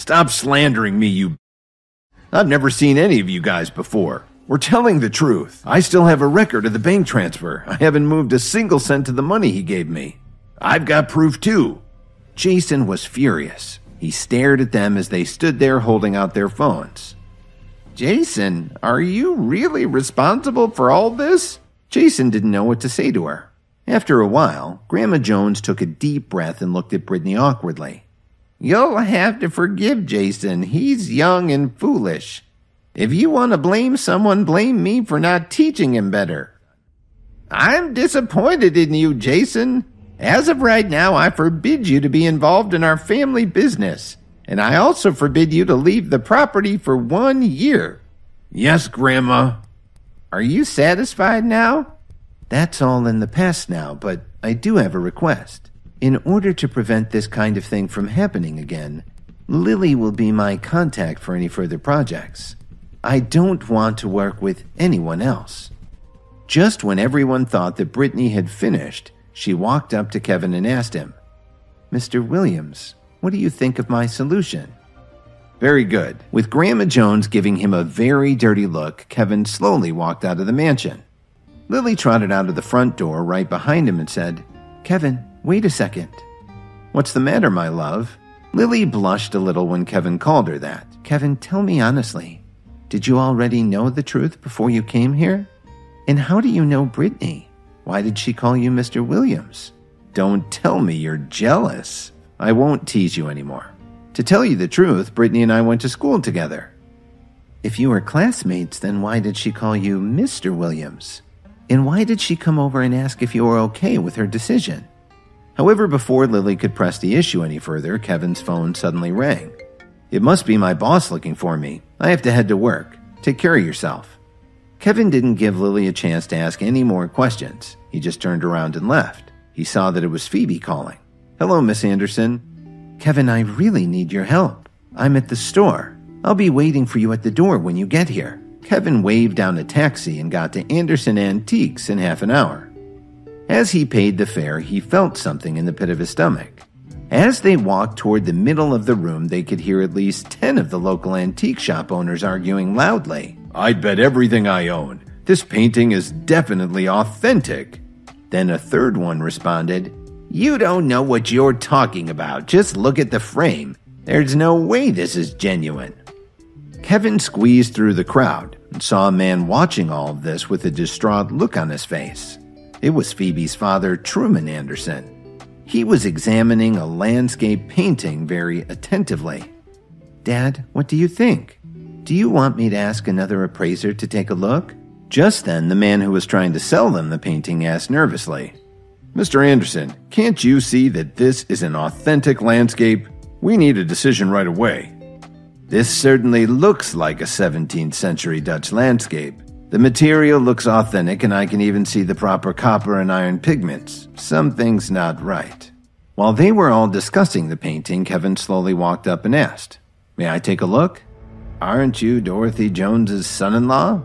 Stop slandering me, you... I've never seen any of you guys before. We're telling the truth. I still have a record of the bank transfer. I haven't moved a single cent of the money he gave me. I've got proof too. Jason was furious. He stared at them as they stood there holding out their phones. Jason, are you really responsible for all this? Jason didn't know what to say to her. After a while, Grandma Jones took a deep breath and looked at Brittany awkwardly. You'll have to forgive Jason. He's young and foolish. If you want to blame someone, blame me for not teaching him better. I'm disappointed in you, Jason. As of right now, I forbid you to be involved in our family business, and I also forbid you to leave the property for 1 year. Yes, Grandma. Are you satisfied now? That's all in the past now, but I do have a request. In order to prevent this kind of thing from happening again, Lily will be my contact for any further projects. I don't want to work with anyone else. Just when everyone thought that Brittany had finished, she walked up to Kevin and asked him, Mr. Williams, what do you think of my solution? Very good. With Grandma Jones giving him a very dirty look, Kevin slowly walked out of the mansion. Lily trotted out of the front door right behind him and said, Kevin, wait a second. What's the matter, my love? Lily blushed a little when Kevin called her that. Kevin, tell me honestly, did you already know the truth before you came here? And how do you know Brittany? Why did she call you Mr. Williams? Don't tell me you're jealous. I won't tease you anymore. To tell you the truth, Brittany and I went to school together. If you were classmates, then why did she call you Mr. Williams? And why did she come over and ask if you were okay with her decision? However, before Lily could press the issue any further, Kevin's phone suddenly rang. It must be my boss looking for me. I have to head to work. Take care of yourself. Kevin didn't give Lily a chance to ask any more questions. He just turned around and left. He saw that it was Phoebe calling. Hello, Miss Anderson. Kevin, I really need your help. I'm at the store. I'll be waiting for you at the door when you get here. Kevin waved down a taxi and got to Anderson Antiques in half an hour. As he paid the fare, he felt something in the pit of his stomach. As they walked toward the middle of the room, they could hear at least 10 of the local antique shop owners arguing loudly. I'd bet everything I own. This painting is definitely authentic. Then a third one responded, You don't know what you're talking about. Just look at the frame. There's no way this is genuine. Kevin squeezed through the crowd and saw a man watching all of this with a distraught look on his face. It was Phoebe's father, Truman Anderson. He was examining a landscape painting very attentively. Dad, what do you think? Do you want me to ask another appraiser to take a look? Just then, the man who was trying to sell them the painting asked nervously, Mr. Anderson, can't you see that this is an authentic landscape? We need a decision right away. This certainly looks like a 17th century Dutch landscape. The material looks authentic and I can even see the proper copper and iron pigments. Something's not right. While they were all discussing the painting, Kevin slowly walked up and asked, May I take a look? Aren't you Dorothy Jones's son-in-law?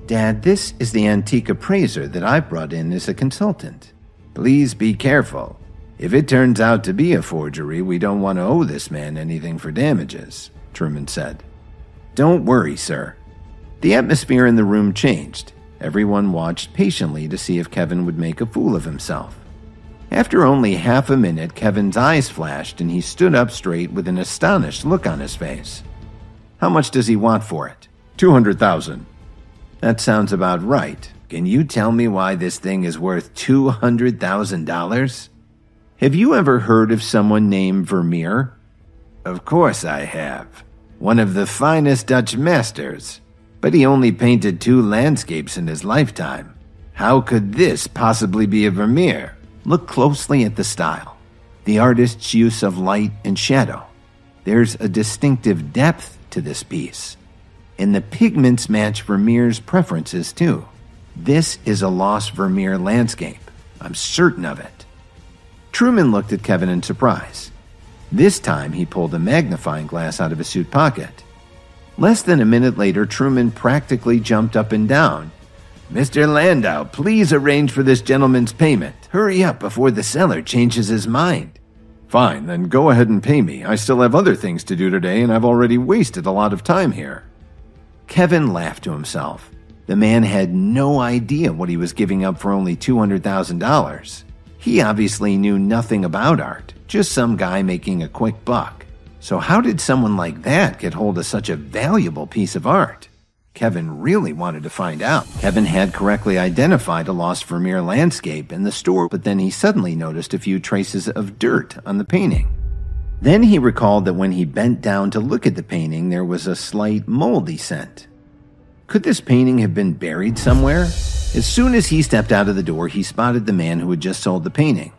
Dad, this is the antique appraiser that I brought in as a consultant. Please be careful. If it turns out to be a forgery, we don't want to owe this man anything for damages, Truman said. Don't worry, sir. The atmosphere in the room changed. Everyone watched patiently to see if Kevin would make a fool of himself. After only half a minute, Kevin's eyes flashed and he stood up straight with an astonished look on his face. How much does he want for it? $200,000. That sounds about right. Can you tell me why this thing is worth $200,000? Have you ever heard of someone named Vermeer? Of course I have. One of the finest Dutch masters. But he only painted 2 landscapes in his lifetime. How could this possibly be a Vermeer? Look closely at the style. The artist's use of light and shadow. There's a distinctive depth to this piece. And the pigments match Vermeer's preferences too. This is a lost Vermeer landscape. I'm certain of it. Truman looked at Kevin in surprise. This time he pulled a magnifying glass out of his suit pocket. Less than a minute later, Truman practically jumped up and down. Mr. Landau, please arrange for this gentleman's payment. Hurry up before the seller changes his mind. Fine, then go ahead and pay me. I still have other things to do today, and I've already wasted a lot of time here. Kevin laughed to himself. The man had no idea what he was giving up for only $200,000. He obviously knew nothing about art, just some guy making a quick buck. So how did someone like that get hold of such a valuable piece of art? Kevin really wanted to find out. Kevin had correctly identified a lost Vermeer landscape in the store, but then he suddenly noticed a few traces of dirt on the painting. Then he recalled that when he bent down to look at the painting, there was a slight moldy scent. Could this painting have been buried somewhere? As soon as he stepped out of the door, he spotted the man who had just sold the painting.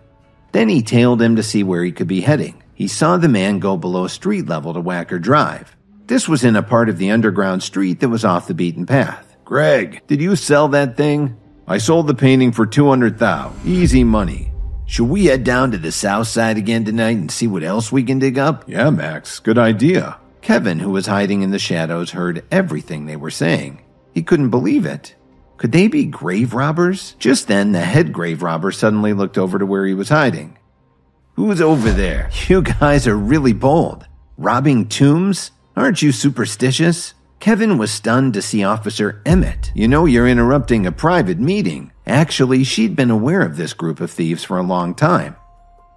Then he tailed him to see where he could be heading. He saw the man go below street level to Wacker Drive. This was in a part of the underground street that was off the beaten path. Greg, did you sell that thing? I sold the painting for $200,000. Easy money. Should we head down to the south side again tonight and see what else we can dig up? Yeah, Max, good idea. Kevin, who was hiding in the shadows, heard everything they were saying. He couldn't believe it. Could they be grave robbers? Just then, the head grave robber suddenly looked over to where he was hiding. Who's over there? You guys are really bold. Robbing tombs? Aren't you superstitious? Kevin was stunned to see Officer Emmet. You know you're interrupting a private meeting. Actually, she'd been aware of this group of thieves for a long time.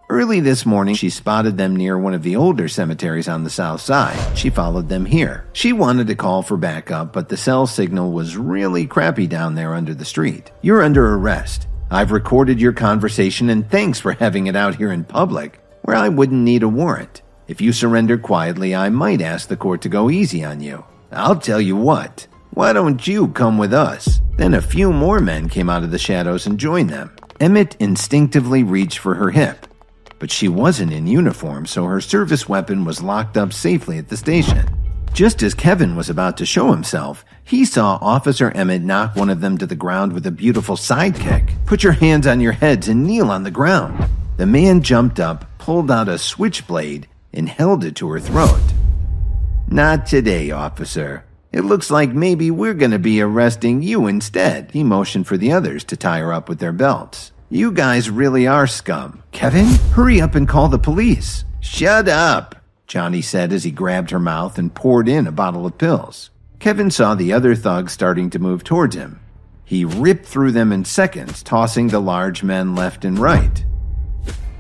Early this morning, she spotted them near one of the older cemeteries on the south side. She followed them here. She wanted to call for backup, but the cell signal was really crappy down there under the street. You're under arrest. I've recorded your conversation, and thanks for having it out here in public, where I wouldn't need a warrant. If you surrender quietly, I might ask the court to go easy on you. I'll tell you what. Why don't you come with us? Then a few more men came out of the shadows and joined them. Emmet instinctively reached for her hip. But she wasn't in uniform, so her service weapon was locked up safely at the station. Just as Kevin was about to show himself, he saw Officer Emmet knock one of them to the ground with a beautiful sidekick. Put your hands on your heads and kneel on the ground. The man jumped up, pulled out a switchblade, and held it to her throat. Not today, officer. It looks like maybe we're going to be arresting you instead. He motioned for the others to tie her up with their belts. You guys really are scum. Kevin, hurry up and call the police. Shut up, Johnny said as he grabbed her mouth and poured in a bottle of pills. Kevin saw the other thugs starting to move towards him. He ripped through them in seconds, tossing the large men left and right.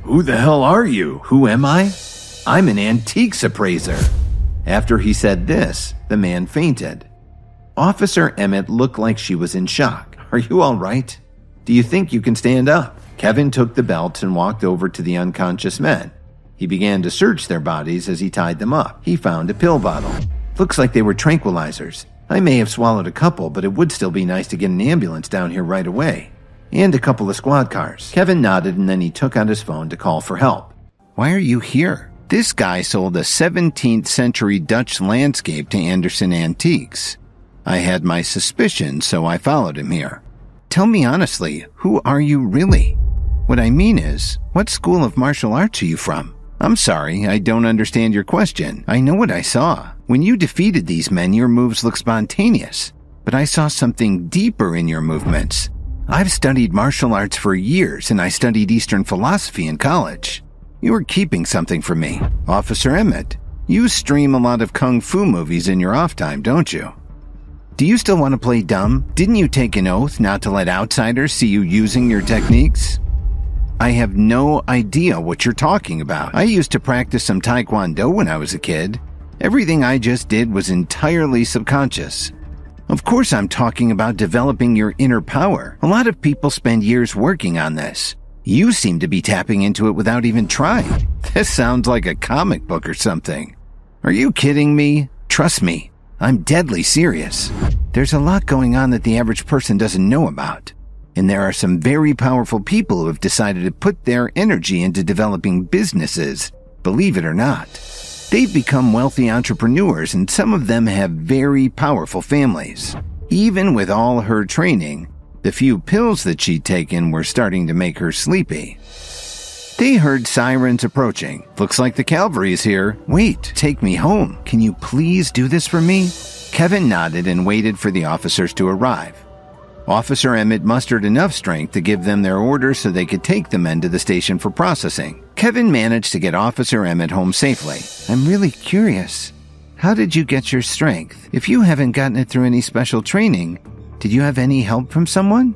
Who the hell are you? Who am I? I'm an antiques appraiser. After he said this, the man fainted. Officer Emmet looked like she was in shock. Are you all right? Do you think you can stand up? Kevin took the belts and walked over to the unconscious men. He began to search their bodies as he tied them up. He found a pill bottle. Looks like they were tranquilizers. I may have swallowed a couple, but it would still be nice to get an ambulance down here right away. And a couple of squad cars. Kevin nodded and then he took out his phone to call for help. Why are you here? This guy sold a 17th century Dutch landscape to Anderson Antiques. I had my suspicions, so I followed him here. Tell me honestly, who are you really? What I mean is, what school of martial arts are you from? I'm sorry, I don't understand your question. I know what I saw. When you defeated these men, your moves look spontaneous. But I saw something deeper in your movements. I've studied martial arts for years, and I studied Eastern philosophy in college. You are keeping something from me. Officer Emmet, you stream a lot of kung fu movies in your off time, don't you? Do you still want to play dumb? Didn't you take an oath not to let outsiders see you using your techniques? I have no idea what you're talking about. I used to practice some taekwondo when I was a kid. Everything I just did was entirely subconscious. Of course I'm talking about developing your inner power. A lot of people spend years working on this. You seem to be tapping into it without even trying. This sounds like a comic book or something. Are you kidding me? Trust me, I'm deadly serious. There's a lot going on that the average person doesn't know about. And there are some very powerful people who have decided to put their energy into developing businesses, believe it or not. They've become wealthy entrepreneurs, and some of them have very powerful families. Even with all her training, the few pills that she'd taken were starting to make her sleepy. They heard sirens approaching. Looks like the cavalry is here. Wait, take me home. Can you please do this for me? Kevin nodded and waited for the officers to arrive. Officer Emmet mustered enough strength to give them their orders so they could take the men to the station for processing. Kevin managed to get Officer Emmet home safely. I'm really curious. How did you get your strength? If you haven't gotten it through any special training, did you have any help from someone?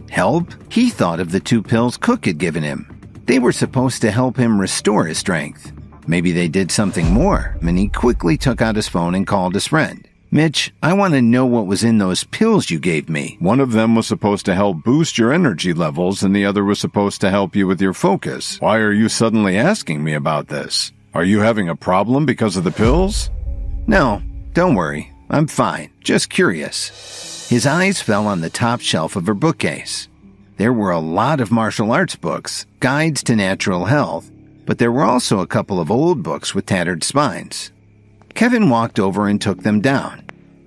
Help? He thought of the 2 pills Cook had given him. They were supposed to help him restore his strength. Maybe they did something more, and he quickly took out his phone and called his friend. Mitch, I want to know what was in those pills you gave me. One of them was supposed to help boost your energy levels, and the other was supposed to help you with your focus. Why are you suddenly asking me about this? Are you having a problem because of the pills? No, don't worry. I'm fine. Just curious. His eyes fell on the top shelf of her bookcase. There were a lot of martial arts books, guides to natural health, but there were also a couple of old books with tattered spines. Kevin walked over and took them down.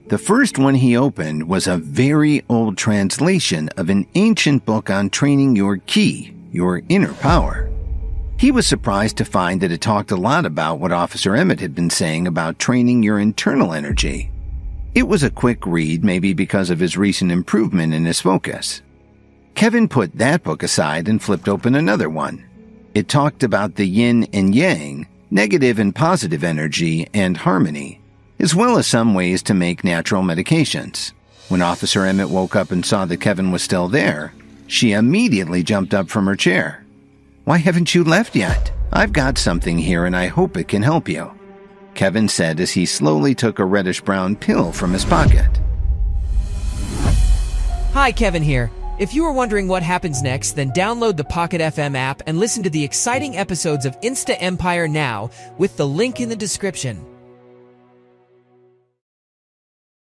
The first one he opened was a very old translation of an ancient book on training your ki, your inner power. He was surprised to find that it talked a lot about what Officer Emmet had been saying about training your internal energy. It was a quick read, maybe because of his recent improvement in his focus. Kevin put that book aside and flipped open another one. It talked about the yin and yang, negative and positive energy, and harmony, as well as some ways to make natural medications. When Officer Emmet woke up and saw that Kevin was still there, she immediately jumped up from her chair. Why haven't you left yet? I've got something here and I hope it can help you, Kevin said as he slowly took a reddish-brown pill from his pocket. Hi, Kevin here. If you are wondering what happens next, then download the Pocket FM app and listen to the exciting episodes of Insta Empire now with the link in the description.